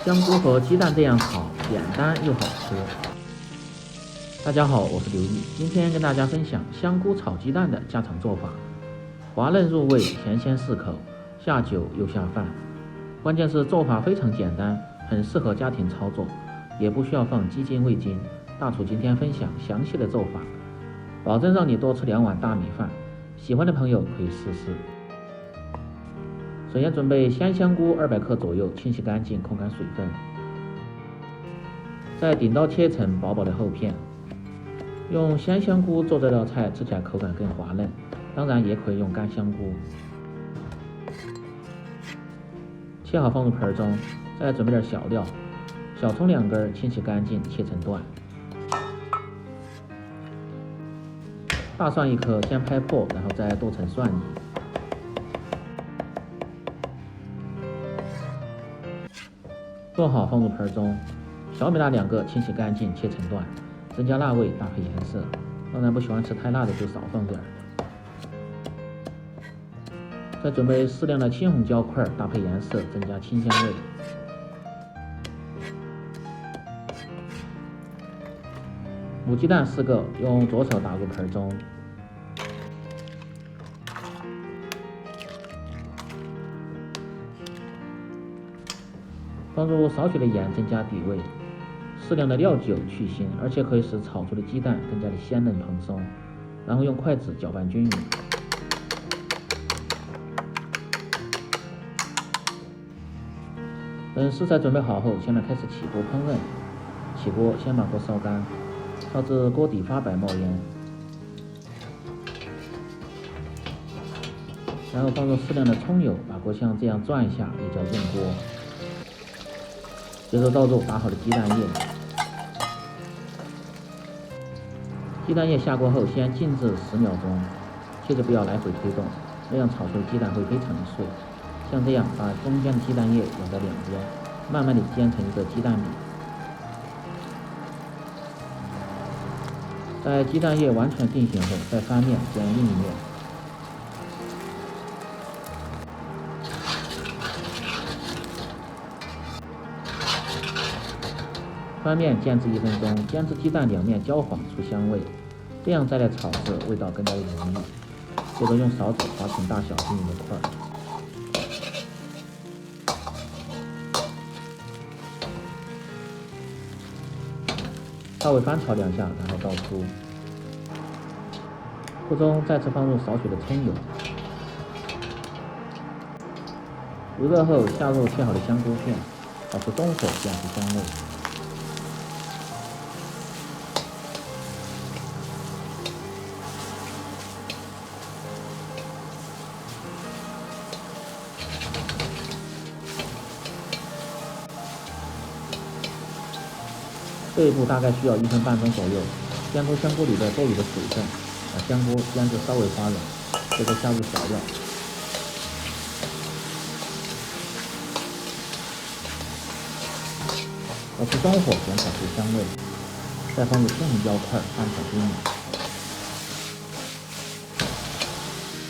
香菇和鸡蛋这样炒，简单又好吃。大家好，我是刘毅，今天跟大家分享香菇炒鸡蛋的家常做法，滑嫩入味，咸鲜适口，下酒又下饭。关键是做法非常简单，很适合家庭操作，也不需要放鸡精味精。大厨今天分享详细的做法，保证让你多吃2碗大米饭。喜欢的朋友可以试试。首先准备鲜香菇200克左右，清洗干净，控干水分。在顶刀切成薄薄的厚片。用鲜香菇做这道菜，吃起来口感更滑嫩，当然也可以用干香菇。切好放入盆中，再准备点小料，小葱2根，清洗干净，切成段。大蒜1颗，先拍破，然后再剁成蒜泥。剁好放入盆中，小米辣2个，清洗干净，切成段，增加辣味，搭配颜色。当然不喜欢吃太辣的就少放点。再准备适量的青红椒块，搭配颜色，增加清香味。母鸡蛋4个，用左手打入盆中。放入少许的盐，增加底味。适量的料酒去腥，而且可以使炒出的鸡蛋更加的鲜嫩蓬松。然后用筷子搅拌均匀。等食材准备好后，现在开始起锅烹饪。起锅，先把锅烧干，烧至锅底发白冒烟，然后放入适量的葱油，把锅像这样转一下，也叫润锅。接着倒入打好的鸡蛋液。鸡蛋液下锅后，先静置10秒钟，切记不要来回推动，那样炒出的鸡蛋会非常的碎。像这样，把中间的鸡蛋液舀到2边，慢慢的煎成一个鸡蛋饼。在鸡蛋液完全定型后，再翻面煎另一面。翻面煎至1分钟，煎至鸡蛋2面焦黄出香味，这样再来炒制，味道更加的浓郁。接着用勺子划成大小均匀的块。稍微翻炒2下，然后倒出。锅中再次放入少许的葱油。油热后，下入切好的香菇片，保持中火煎出香味。这一步大概需要1分半钟左右，煎出香菇里的多余的水分，把香菇煎至稍微发软，接着下入小料，保持中火煸炒出香味，再放入青红椒块，翻炒均匀，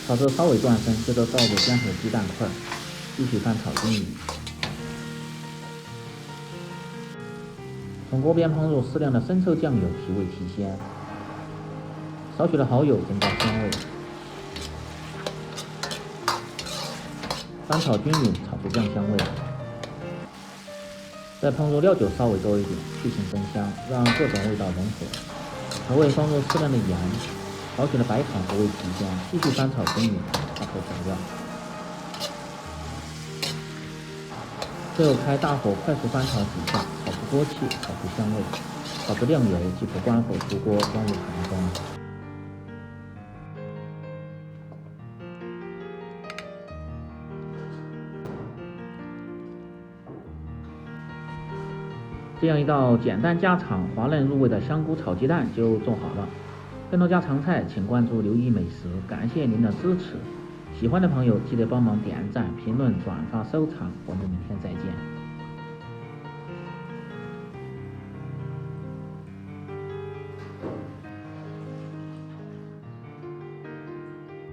炒至稍微断生，接着倒入煎好的鸡蛋块，继续翻炒均匀。从锅边烹入适量的生抽酱油，提味提鲜，少许的蚝油增加香味，翻炒均匀，炒出酱香味。再烹入料酒稍微多一点，去腥增香，让各种味道融合。调味放入适量的盐，少许的白糖和味提鲜，继续翻炒均匀，搭配调料。最后开大火快速翻炒几下，炒出锅气，炒出香味，炒至亮油即可关火出锅，装入盘中。这样一道简单家常、滑嫩入味的香菇炒鸡蛋就做好了。更多家常菜，请关注刘毅美食，感谢您的支持。喜欢的朋友记得帮忙点赞、评论、转发、收藏，我们明天再见。